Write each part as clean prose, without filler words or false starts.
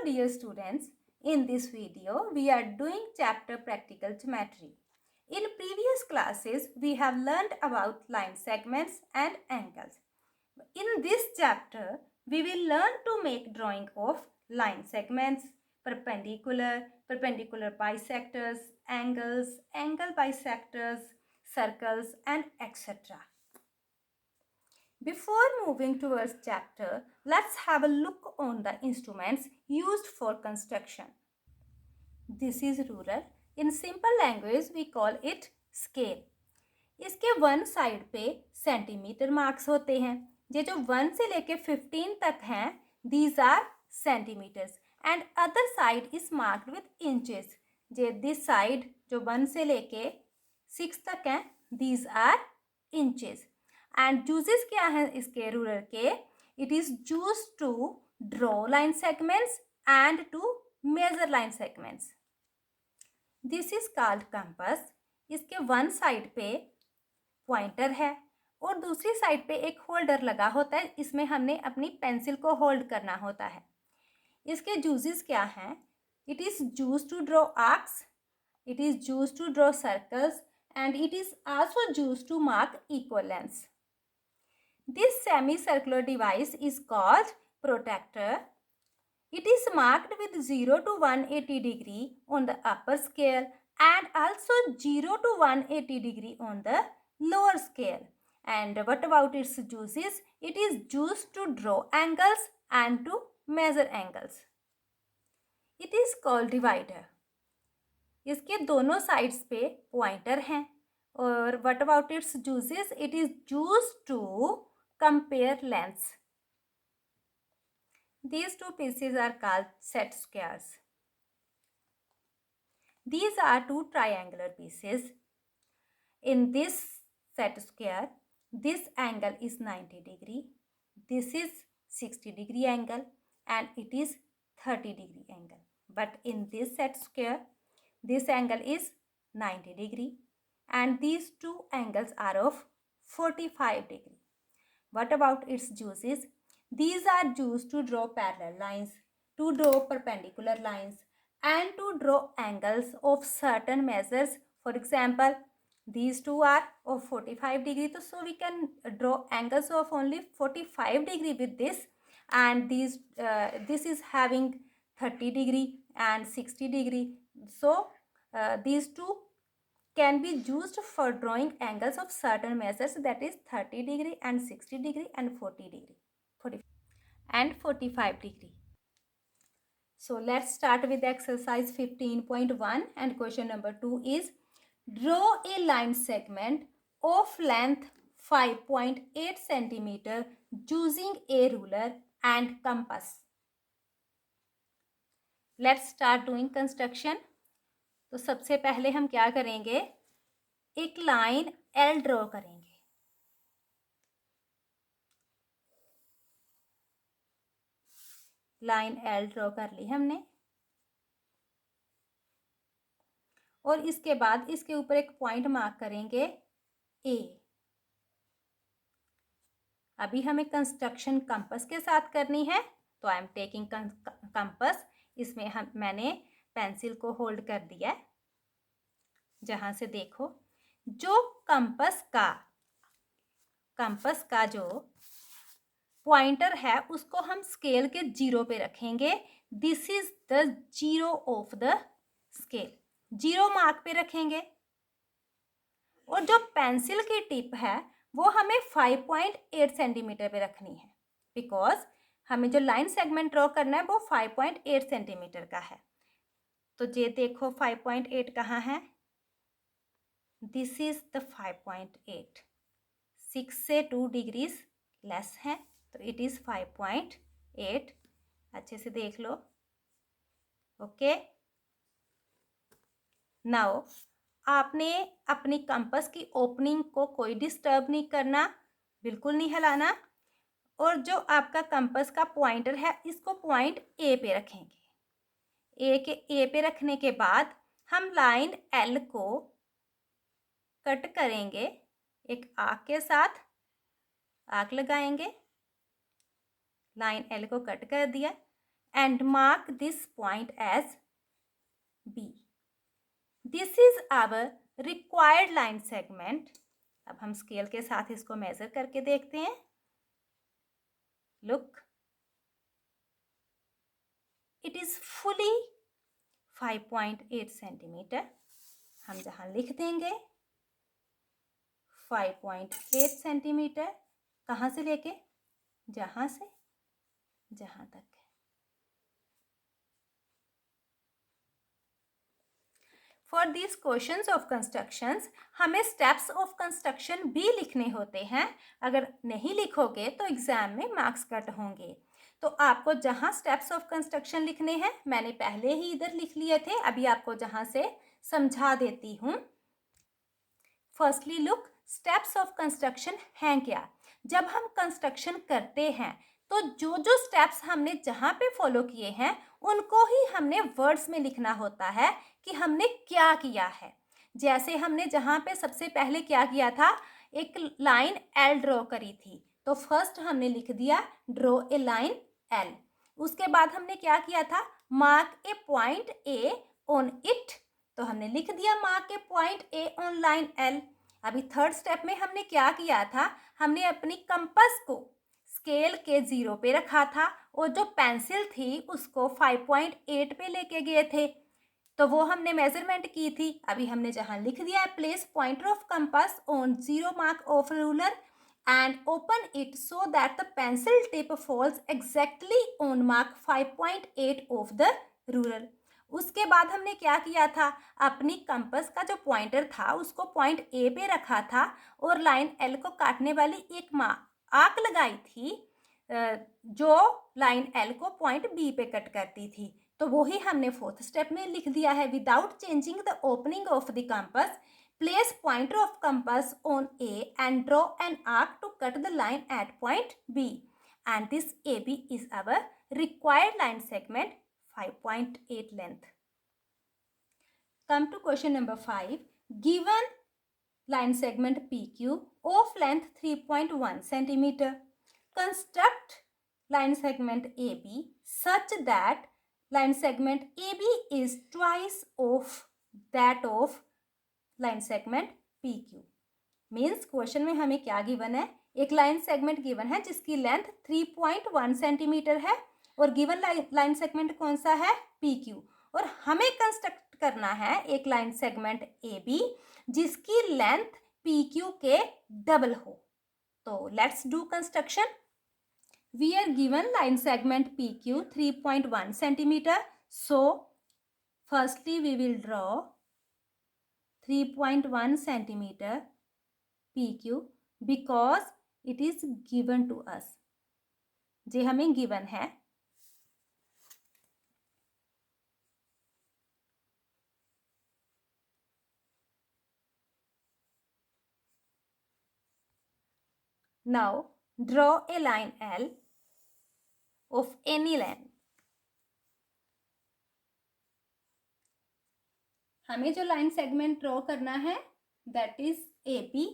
dear students, in this video we are doing chapter practical geometry. In previous classes we have learned about line segments and angles. In this chapter we will learn to make drawing of line segments, perpendicular bisectors, angles, angle bisectors, circles and etc. Before moving towards chapter, let's have a look on the instruments used for construction. This is ruler. In simple language, we call it scale. इसके one side पे centimetre marks होते हैं. ये जो 1 से लेके 15 तक हैं, these are centimeters and other side is marked with inches. ये this side जो 1 से लेके 6 तक हैं, these are inches. And uses क्या है इसके रूलर के? It is used to draw line segments and to measure line segments. This is called compass. इसके वन साइड पे पॉइंटर है और दूसरी साइड पे एक होल्डर लगा होता है. इसमें हमने अपनी पेंसिल को होल्ड करना होता है. इसके यूजेस क्या हैं? It is used to draw arcs, it is used to draw circles and it is also used to mark equal lengths. This semicircular device is called protractor. It is marked with 0 to 180 degree on the upper scale and also 0 to 180 degree on the lower scale. And what about its uses? It is used to draw angles and to measure angles. It is called divider. इसके दोनों sides पे pointer हैं. और what about its uses? It is used to compare lengths. These two pieces are called set squares. These are two triangular pieces. In this set square, this angle is 90 degree, this is 60 degree angle and it is 30 degree angle. But in this set square, this angle is 90 degree and these two angles are of 45 degree. What about its uses? These are used to draw parallel lines, to draw perpendicular lines and to draw angles of certain measures. For example, these two are of 45 degree, so we can draw angles of only 45 degree with this, and this is having 30 degree and 60 degree. So these two can be used for drawing angles of certain measures, that is 30 degree and 60 degree and 40 degree and 45 degree. So let's start with exercise 15.1 and question number 2 is draw a line segment of length 5.8 centimeter using a ruler and compass. Let's start doing construction. तो सबसे पहले हम क्या करेंगे? एक line L draw करेंगे. Line L draw कर ली हमने और इसके बाद इसके ऊपर एक पॉइंट मार्क करेंगे A. अभी हमें कंस्ट्रक्शन कंपास के साथ करनी है, तो आई एम टेकिंग कंपास. इसमें मैंने पेंसिल को होल्ड कर दिया है. जहां से देखो, जो कंपास का जो पॉइंटर है उसको हम स्केल के 0 पे रखेंगे. This is the 0 of the scale. 0 mark पे रखेंगे और जो पेंसिल की टिप है वो हमें 5.8 सेंटीमीटर पे रखनी है, बिकॉज हमें जो लाइन सेगमेंट ड्रॉ करना है वो 5.8 सेंटीमीटर का है. तो ये देखो 5.8 कहाँ है? This is the 5.8. 6 से 2 डिग्रीज लेस है, तो इट इज 5.8. अच्छे से देख लो. ओके. नाउ आपने अपनी कंपास की ओपनिंग को कोई डिस्टर्ब नहीं करना, बिल्कुल नहीं हिलाना. और जो आपका कंपास का पॉइंटर है इसको पॉइंट ए पे रखेंगे. ए पे रखने के बाद हम लाइन एल को कट करेंगे. एक आर्क के साथ आर्क लगाएंगे. लाइन एल को कट कर दिया and mark this point as B. This is our required line segment. अब हम स्केल के साथ इसको मेजर करके देखते हैं. Look, it is fully 5.8 centimetre. हम जहाँ लिख देंगे 5.8 सेंटीमीटर, कहाँ से लेके, जहाँ से जहाँ तक. For these questions of constructions हमें steps of construction भी लिखने होते हैं. अगर नहीं लिखोगे तो एग्जाम में मार्क्स कट होंगे. तो आपको जहाँ steps of construction लिखने हैं, मैंने पहले ही इधर लिख लिए थे, अभी आपको जहाँ से समझा देती हूँ. Firstly look, steps of construction हैं क्या. जब हम कंस्ट्रक्शन करते हैं तो जो जो स्टेप्स हमने जहाँ पे फॉलो किए हैं उनको ही हमने वर्ड्स में लिखना होता है कि हमने क्या किया है. जैसे हमने जहाँ पे सबसे पहले क्या किया था, एक लाइन एल ड्रॉ करी थी, तो फर्स्ट हमने लिख दिया ड्रॉ ए लाइन एल. उसके बाद हमने क्या किया था, mark A point A on it, तो हमने लिख दिया mark A point A on line L. अभी थर्ड स्टेप में हमने क्या किया था, हमने अपनी कंपास को स्केल के 0 पे रखा था और जो पेंसिल थी उसको 5.8 पे लेके गए थे, तो वो हमने मेजरमेंट की थी. अभी हमने जहाँ लिख दिया है place pointer of compass on 0 mark of ruler and open it so that the pencil tip falls exactly on mark 5.8 of the ruler. उसके बाद हमने क्या किया था, अपनी कंपास का जो पॉइंटर था उसको पॉइंट ए पे रखा था और लाइन एल को काटने वाली एक आर्क लगाई थी जो लाइन एल को पॉइंट बी पे कट करती थी. तो वही हमने फोर्थ स्टेप में लिख दिया है. Without changing the opening of the compass, place pointer of compass on A and draw an arc to cut the line at point B. And this AB is our required line segment 5.8 length. Come to question number 5. Given line segment PQ of length 3.1 centimeter. Construct line segment AB such that line segment AB is twice of that of line segment PQ. Means question में हमें क्या given है, एक line segment given है जिसकी length 3.1 centimetre है और given line segment कौन सा है, PQ. और हमें कंस्ट्रक्ट करना है एक लाइन सेगमेंट AB जिसकी लेंथ PQ के डबल हो. तो let's do construction. We are given line segment PQ 3.1 centimetre. So firstly we will draw 3.1 centimeter PQ because it is given to us. जे हमें given है. Now draw a line L of any length. हमें जो line segment draw करना है that is AB.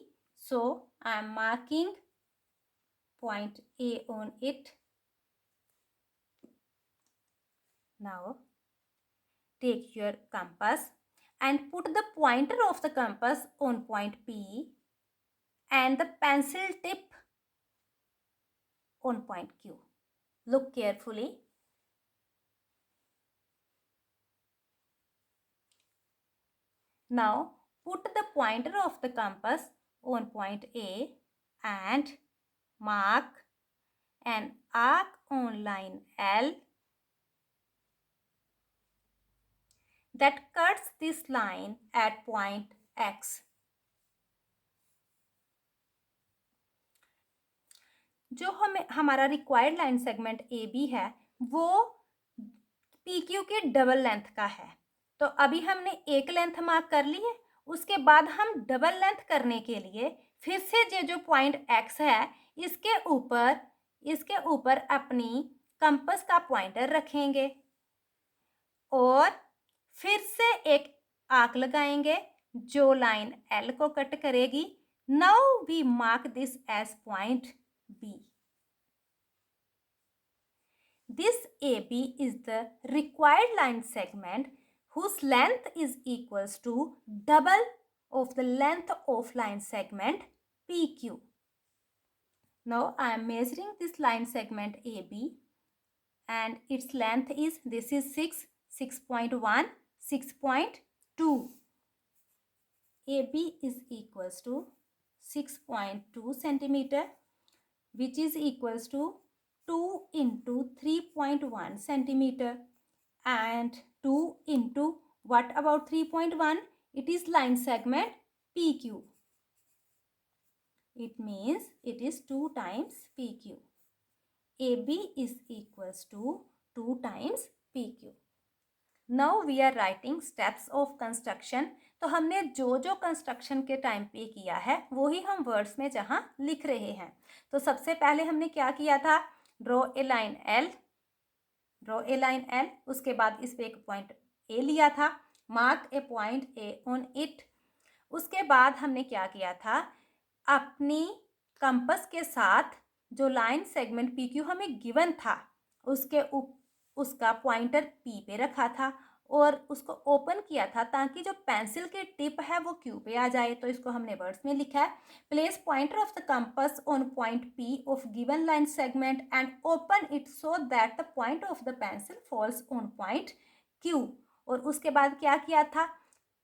So I am marking point A on it. Now take your compass and put the pointer of the compass on point P and the pencil tip on point Q. Look carefully. Now put the pointer of the compass on point A and mark an arc on line L that cuts this line at point X. जो हमारा required line segment AB है वो PQ के double length का है. तो अभी हमने एक लेंथ मार्क कर ली है, उसके बाद हम डबल लेंथ करने के लिए फिर से ये जो पॉइंट X है इसके ऊपर अपनी कंपास का पॉइंटर रखेंगे और फिर से एक आर्क लगाएंगे जो लाइन L को कट करेगी. Now we mark this as point B. This AB is the required line segment whose length is equals to double of the length of line segment PQ. Now I am measuring this line segment AB and its length is, this is 6.1, 6.2. AB is equals to 6.2 centimeter, which is equals to 2 into 3.1 centimeter, and 2 into what about 3.1? It is line segment PQ. It means it is 2 times PQ. AB is equals to 2 times PQ. Now we are writing steps of construction. तो हमने जो जो construction के time पे किया है वो ही हम वर्ड्स में जहाँ लिख रहे हैं. तो सबसे पहले हमने क्या किया था, draw a line L, draw a line L. उसके बाद इस पे एक पॉइंट A लिया था, mark A point A on it. उसके बाद हमने क्या किया था, अपनी कंपस के साथ जो लाइन सेगमेंट PQ हमें गिवन था उसका पॉइंटर P पे रखा था और उसको ओपन किया था ताकि जो पेंसिल की टिप है वो Q पे आ जाए. तो इसको हमने वर्ड्स में लिखा है, place pointer of the compass on point P of given line segment and open it so that the point of the pencil falls on point Q. और उसके बाद क्या किया था,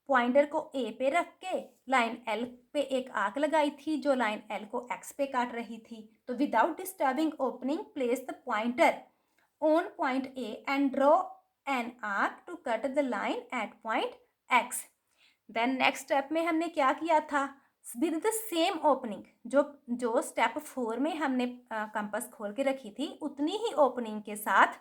पॉइंटर को A पे रख के लाइन L पे एक आर्क लगाई थी जो लाइन L को X पे काट रही थी. तो without disturbing opening place the pointer on point A and draw an arc to cut the line at point X. Then next step में हमने क्या किया था, with the same opening, जो step 4 में हमने कंपास खोल के रखी थी उतनी ही ओपनिंग के साथ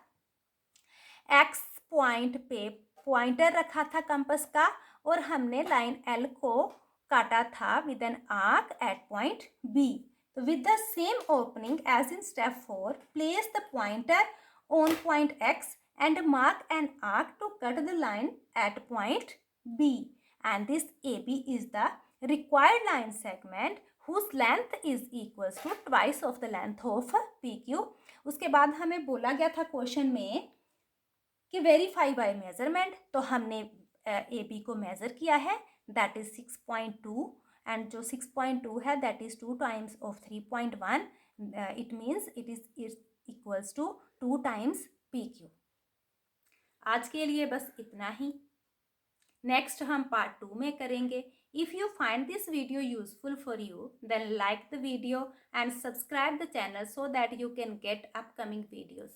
X पॉइंट पे पॉइंटर रखा था कंपास का और हमने लाइन L को काटा था with an arc at point B. So with the same opening as in step 4, place the pointer on point X and mark an arc to cut the line at point B. And this AB is the required line segment whose length is equals to twice of the length of PQ. उसके बाद हमें बोला गया था question में कि verify bye measurement. तो हमने AB को मेजर किया है, दैट इज 6.2 एंड जो 6.2 है that is 2 times of 3.1. It means it is equals to 2 times PQ. आज के लिए बस इतना ही. नेक्स्ट हम पार्ट 2 में करेंगे. If you find this video useful for you then like the video and subscribe the channel so that you can get upcoming videos.